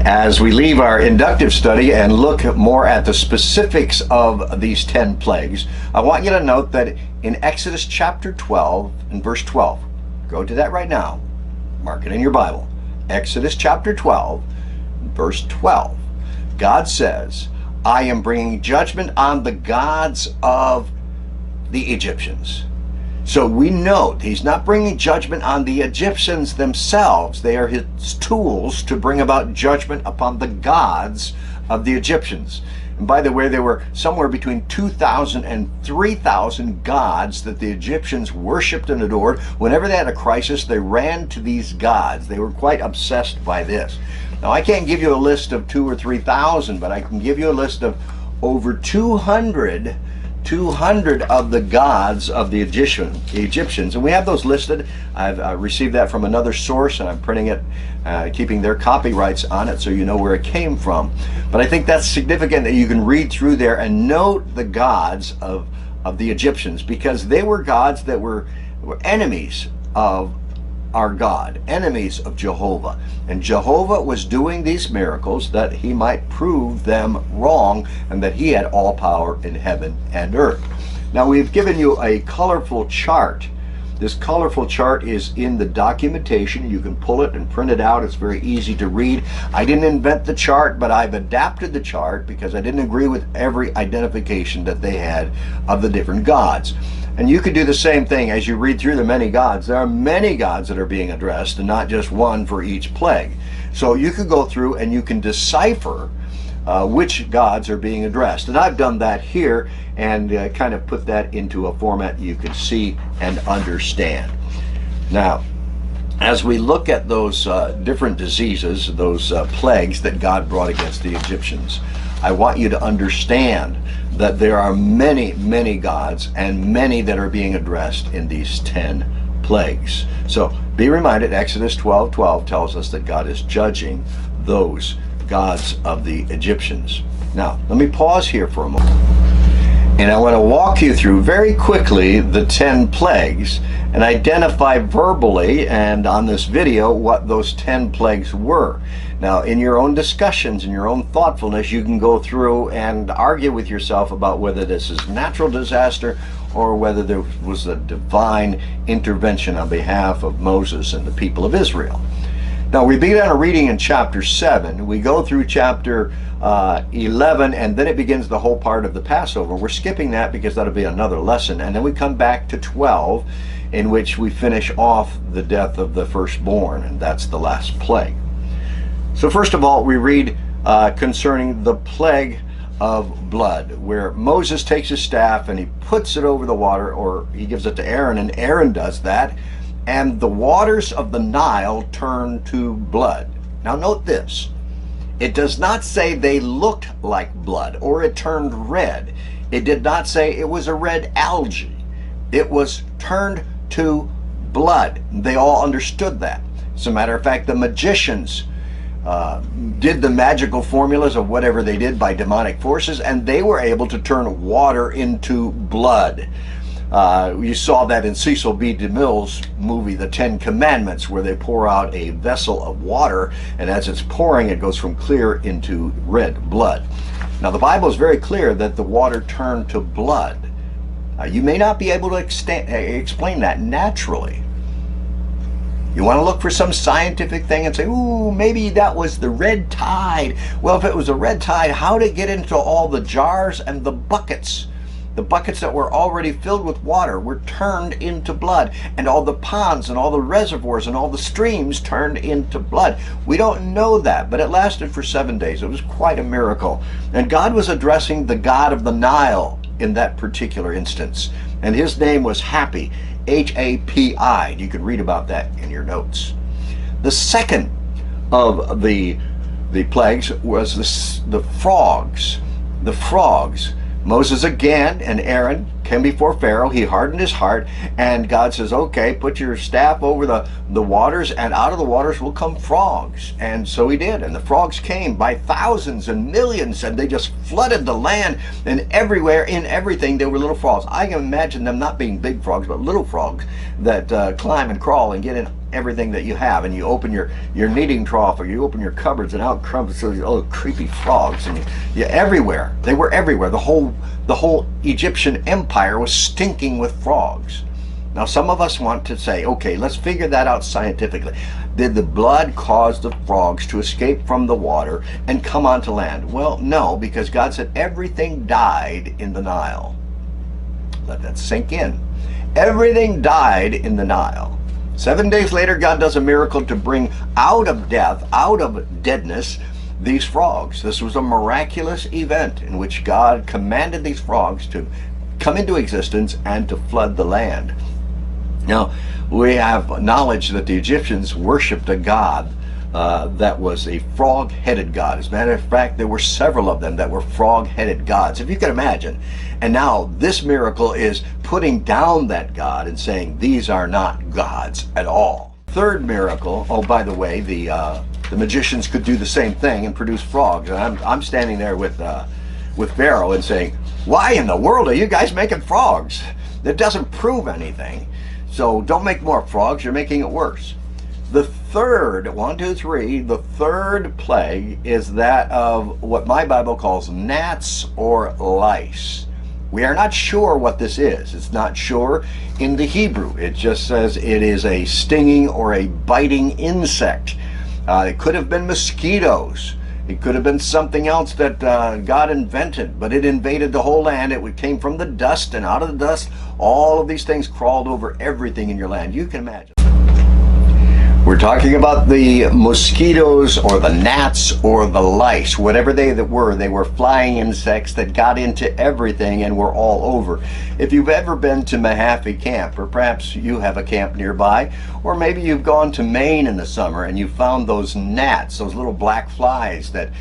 As we leave our inductive study and look more at the specifics of these 10 plagues, I want you to note that in Exodus chapter 12 and verse 12, go to that right now, mark it in your Bible. Exodus chapter 12, verse 12, God says, I am bringing judgment on the gods of the Egyptians. So we note he's not bringing judgment on the Egyptians themselves. They are his tools to bring about judgment upon the gods of the Egyptians. And by the way, there were somewhere between 2,000 and 3,000 gods that the Egyptians worshipped and adored. Whenever they had a crisis, they ran to these gods. They were quite obsessed by this. Now, I can't give you a list of 2,000 or 3,000, but I can give you a list of over 200 of the gods of the Egyptians, and we have those listed. I've received that from another source, and I'm printing it, keeping their copyrights on it so you know where it came from. But I think that's significant that you can read through there and note the gods of the Egyptians, because they were gods that were enemies of our God, enemies of Jehovah. And Jehovah was doing these miracles that he might prove them wrong and that he had all power in heaven and earth. Now, we've given you a colorful chart. This colorful chart is in the documentation. You can pull it and print it out. It's very easy to read. I didn't invent the chart, but I've adapted the chart because I didn't agree with every identification that they had of the different gods. And you could do the same thing as you read through the many gods. There are many gods that are being addressed and not just one for each plague. So you could go through and you can decipher which gods are being addressed. And I've done that here and kind of put that into a format you can see and understand. Now, as we look at those different diseases, those plagues that God brought against the Egyptians, I want you to understand that there are many, many gods and many that are being addressed in these 10 plagues. So be reminded, Exodus 12:12 tells us that God is judging those gods of the Egyptians. Now, let me pause here for a moment. And I want to walk you through very quickly the 10 plagues and identify verbally and on this video what those 10 plagues were. Now, in your own discussions, in your own thoughtfulness, you can go through and argue with yourself about whether this is natural disaster or whether there was a divine intervention on behalf of Moses and the people of Israel. Now, we begin our reading in chapter 7. We go through chapter 11, and then it begins the whole part of the Passover. We're skipping that because that'll be another lesson. And then we come back to 12, in which we finish off the death of the firstborn, and that's the last plague. So first of all, we read concerning the plague of blood, where Moses takes his staff and he puts it over the water, or he gives it to Aaron, and Aaron does that, and the waters of the Nile turn to blood. Now note this, it does not say they looked like blood or it turned red. It did not say it was a red algae. It was turned to blood. They all understood that. As a matter of fact, the magicians did the magical formulas of whatever they did by demonic forces, and they were able to turn water into blood. You saw that in Cecil B. DeMille's movie, The Ten Commandments, where they pour out a vessel of water, and as it's pouring, it goes from clear into red blood. Now, the Bible is very clear that the water turned to blood. You may not be able to explain that naturally. You want to look for some scientific thing and say, ooh, maybe that was the red tide. Well, if it was a red tide, how did it get into all the jars and the buckets? The buckets that were already filled with water were turned into blood, and all the ponds and all the reservoirs and all the streams turned into blood. We don't know that, but it lasted for 7 days. It was quite a miracle. And God was addressing the god of the Nile in that particular instance, and his name was Hapi, H-A-P-I. You can read about that in your notes. The second of the plagues was the frogs. The frogs. Moses again and Aaron came before Pharaoh. He hardened his heart, and God says, okay, put your staff over the waters, and out of the waters will come frogs. And so he did, and the frogs came by thousands and millions, and they just flooded the land, and everywhere, in everything, there were little frogs. I can imagine them not being big frogs, but little frogs that climb and crawl and get in everything that you have, and you open your kneading trough or you open your cupboards, and out comes those little creepy frogs, and you everywhere. They were everywhere. The whole Egyptian empire was stinking with frogs. Now, some of us want to say, okay, let's figure that out scientifically. Did the blood cause the frogs to escape from the water and come onto land? Well, no, because God said everything died in the Nile. Let that sink in. Everything died in the Nile. 7 days later, God does a miracle to bring out of death, out of deadness, these frogs. This was a miraculous event in which God commanded these frogs to come into existence and to flood the land. Now, we have knowledge that the Egyptians worshipped a god that was a frog-headed god. As a matter of fact, there were several of them that were frog-headed gods, if you can imagine. And now this miracle is putting down that god and saying these are not gods at all. Third miracle, oh, by the way, the magicians could do the same thing and produce frogs. And I'm standing there with Pharaoh and saying, why in the world are you guys making frogs? That doesn't prove anything. So don't make more frogs, you're making it worse. The third, 1, 2, 3, the third plague is that of what my Bible calls gnats or lice. We are not sure what this is. It's not sure in the Hebrew. It just says it is a stinging or a biting insect. It could have been mosquitoes. It could have been something else that God invented, but it invaded the whole land. It came from the dust, and out of the dust, all of these things crawled over everything in your land. You can imagine. We're talking about the mosquitoes or the gnats or the lice, whatever they were flying insects that got into everything and were all over. If you've ever been to Mahaffey Camp, or perhaps you have a camp nearby, or maybe you've gone to Maine in the summer and you found those gnats, those little black flies that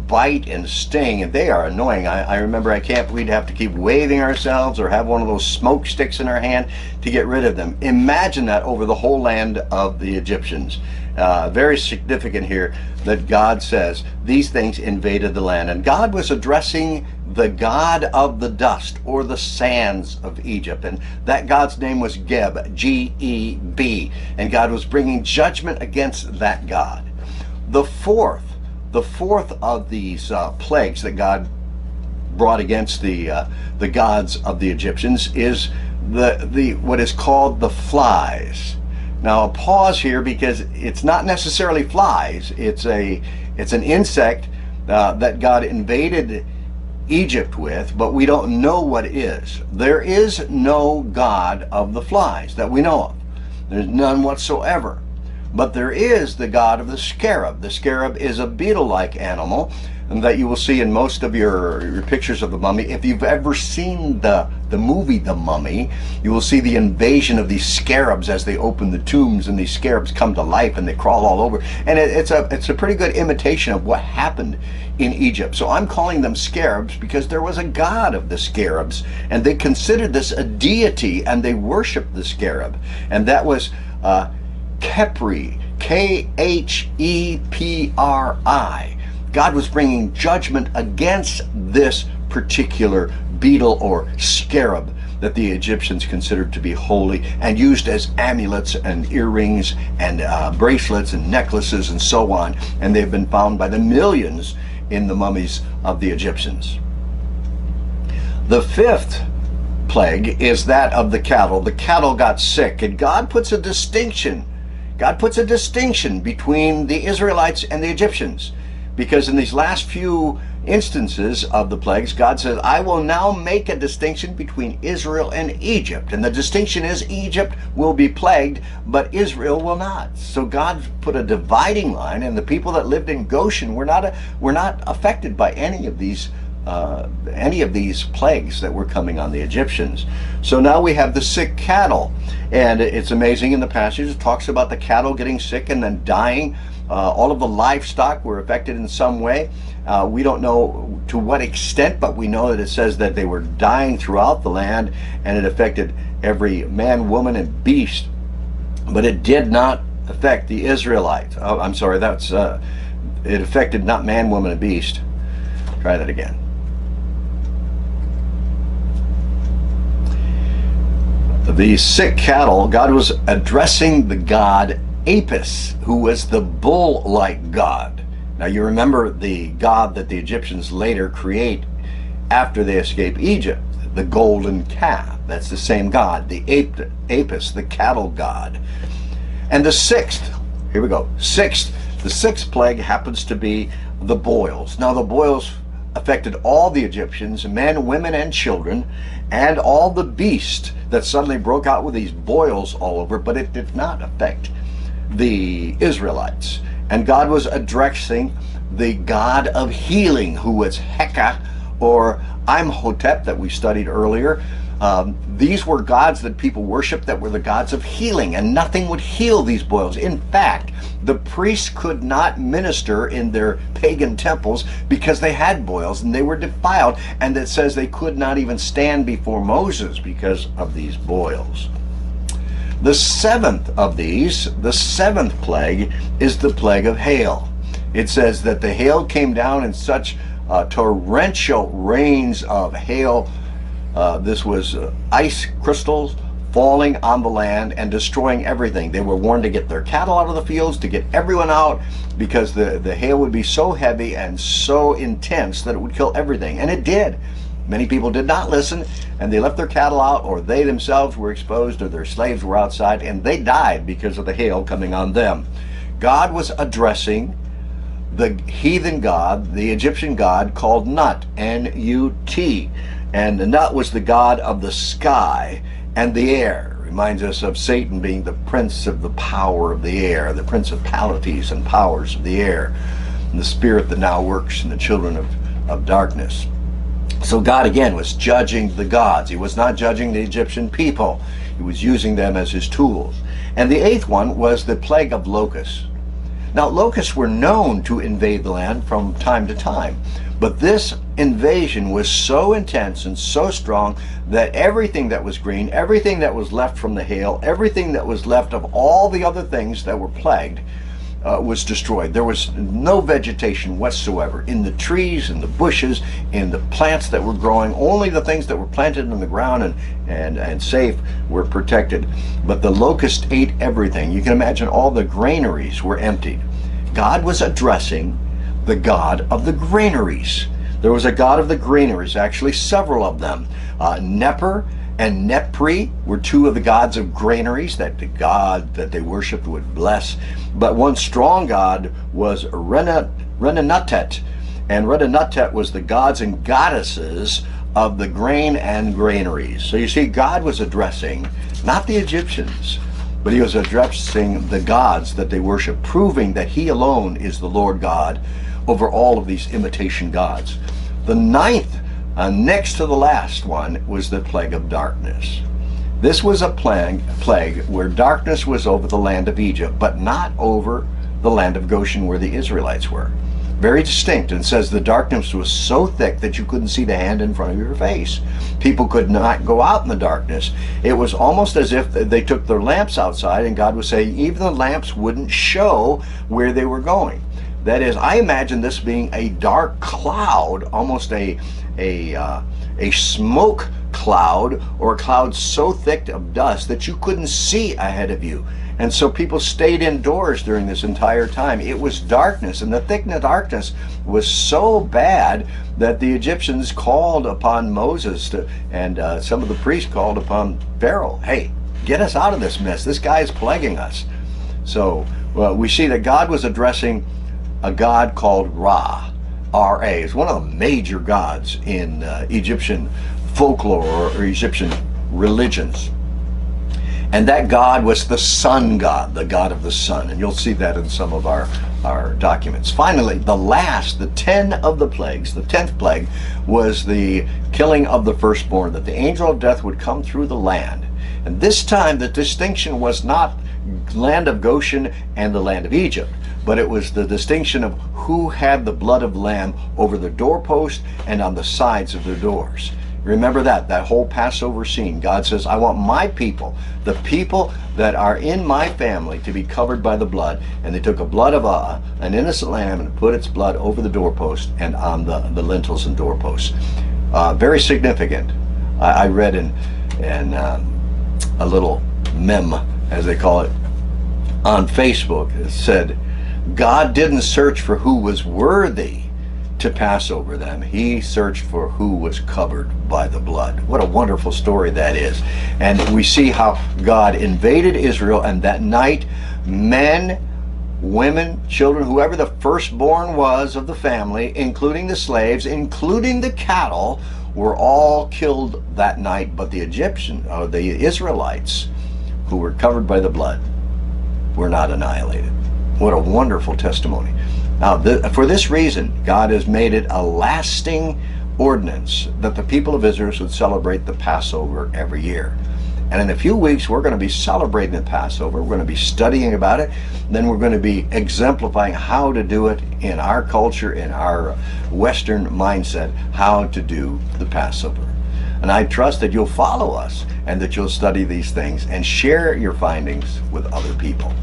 bite and sting, and they are annoying. I remember at camp we'd have to keep waving ourselves or have one of those smoke sticks in our hand to get rid of them. Imagine that over the whole land of the Egyptians. Very significant here that God says these things invaded the land, and God was addressing the god of the dust or the sands of Egypt, and that god's name was Geb, G-E-B, and God was bringing judgment against that god. The fourth of these plagues that God brought against the gods of the Egyptians is the what is called the flies. Now, I'll pause here because it's not necessarily flies. It's an insect that God invaded Egypt with, but we don't know what it is. There is no god of the flies that we know of. There's none whatsoever. But there is the god of the scarab. The scarab is a beetle-like animal that you will see in most of your pictures of the mummy. If you've ever seen the movie The Mummy, you will see the invasion of these scarabs as they open the tombs, and these scarabs come to life and they crawl all over. And it's a pretty good imitation of what happened in Egypt. So I'm calling them scarabs because there was a god of the scarabs, and they considered this a deity, and they worshiped the scarab. And that was Khepri, K-H-E-P-R-I. God was bringing judgment against this particular beetle or scarab that the Egyptians considered to be holy and used as amulets and earrings and bracelets and necklaces and so on. And they've been found by the millions in the mummies of the Egyptians. The fifth plague is that of the cattle. The cattle got sick, and God puts a distinction. God puts a distinction between the Israelites and the Egyptians, because in these last few instances of the plagues, God says, I will now make a distinction between Israel and Egypt. And the distinction is Egypt will be plagued, but Israel will not. So God put a dividing line, and the people that lived in Goshen were not affected by any of these plagues that were coming on the Egyptians. So now we have the sick cattle, and it's amazing in the passage it talks about the cattle getting sick and then dying. All of the livestock were affected in some way. We don't know to what extent, but we know that it says that they were dying throughout the land, and it affected every man, woman, and beast. But it did not affect the Israelites. Oh, I'm sorry, that's it affected not man, woman, and beast. Try that again. The sick cattle, God was addressing the god Apis, who was the bull-like god. Now you remember the god that the Egyptians later create after they escape Egypt, the golden calf. That's the same god, the Apis, the cattle god. And the sixth, here we go, the sixth plague happens to be the boils. Now the boils affected all the Egyptians, men, women, and children, and all the beasts that suddenly broke out with these boils all over, but it did not affect the Israelites. And God was addressing the god of healing, who was Heka, or Imhotep, that we studied earlier. These were gods that people worshiped that were the gods of healing, and nothing would heal these boils. In fact, the priests could not minister in their pagan temples because they had boils and they were defiled, and it says they could not even stand before Moses because of these boils. The seventh of these, the seventh plague, is the plague of hail. It says that the hail came down in such torrential rains of hail. This was ice crystals falling on the land and destroying everything. They were warned to get their cattle out of the fields, to get everyone out, because the hail would be so heavy and so intense that it would kill everything. And it did. Many people did not listen, and they left their cattle out, or they themselves were exposed, or their slaves were outside, and they died because of the hail coming on them. God was addressing the heathen god, the Egyptian god called Nut, N-U-T. And Nut was the god of the sky and the air. Reminds us of Satan being the prince of the power of the air, the principalities and powers of the air, and the spirit that now works in the children of darkness. So God again was judging the gods. He was not judging the Egyptian people. He was using them as his tools. And the eighth one was the plague of locusts. Now, locusts were known to invade the land from time to time, but this invasion was so intense and so strong that everything that was green, everything that was left from the hail, everything that was left of all the other things that were plagued was destroyed. There was no vegetation whatsoever in the trees, in the bushes, in the plants that were growing. Only the things that were planted in the ground and safe were protected. But the locust ate everything. You can imagine all the granaries were emptied. God was addressing the god of the granaries. There was a god of the granaries, actually several of them. Neper and Nepri were two of the gods of granaries that the god that they worshipped would bless. But one strong god was Renenutet, and Renenutet was the gods and goddesses of the grain and granaries. So you see, God was addressing not the Egyptians, but he was addressing the gods that they worship, proving that he alone is the Lord God over all of these imitation gods. The ninth, next to the last one, was the plague of darkness. This was a plague where darkness was over the land of Egypt, but not over the land of Goshen where the Israelites were. Very distinct, and says the darkness was so thick that you couldn't see the hand in front of your face. People could not go out in the darkness. It was almost as if they took their lamps outside, and God was saying even the lamps wouldn't show where they were going. That is, I imagine this being a dark cloud, almost a smoke cloud, or a cloud so thick of dust that you couldn't see ahead of you. And so people stayed indoors during this entire time. It was darkness, and the thick darkness was so bad that the Egyptians called upon Moses and some of the priests called upon Pharaoh. Hey, get us out of this mess. This guy is plaguing us. So we see that God was addressing a god called Ra. R-A is one of the major gods in Egyptian folklore or Egyptian religions. And that god was the sun god, the god of the sun. And you'll see that in some of our documents. Finally, the last, the 10 of the plagues, the 10th plague, was the killing of the firstborn, that the angel of death would come through the land. And this time the distinction was not land of Goshen and the land of Egypt, but it was the distinction of who had the blood of the lamb over the doorpost and on the sides of their doors. Remember that whole Passover scene. God says, I want my people, the people that are in my family, to be covered by the blood. And they took a blood of an innocent lamb and put its blood over the doorpost and on the lintels and doorposts. Very significant. I read in a little mem, as they call it, on Facebook that said, God didn't search for who was worthy to pass over them. He searched for who was covered by the blood. What a wonderful story that is. And we see how God invaded Israel, and that night, men, women, children, whoever the firstborn was of the family, including the slaves, including the cattle, were all killed that night. But the the Israelites, who were covered by the blood, were not annihilated. What a wonderful testimony. Now, for this reason, God has made it a lasting ordinance that the people of Israel should celebrate the Passover every year. And in a few weeks, we're going to be celebrating the Passover. We're going to be studying about it. Then we're going to be exemplifying how to do it in our culture, in our Western mindset, how to do the Passover. And I trust that you'll follow us and that you'll study these things and share your findings with other people.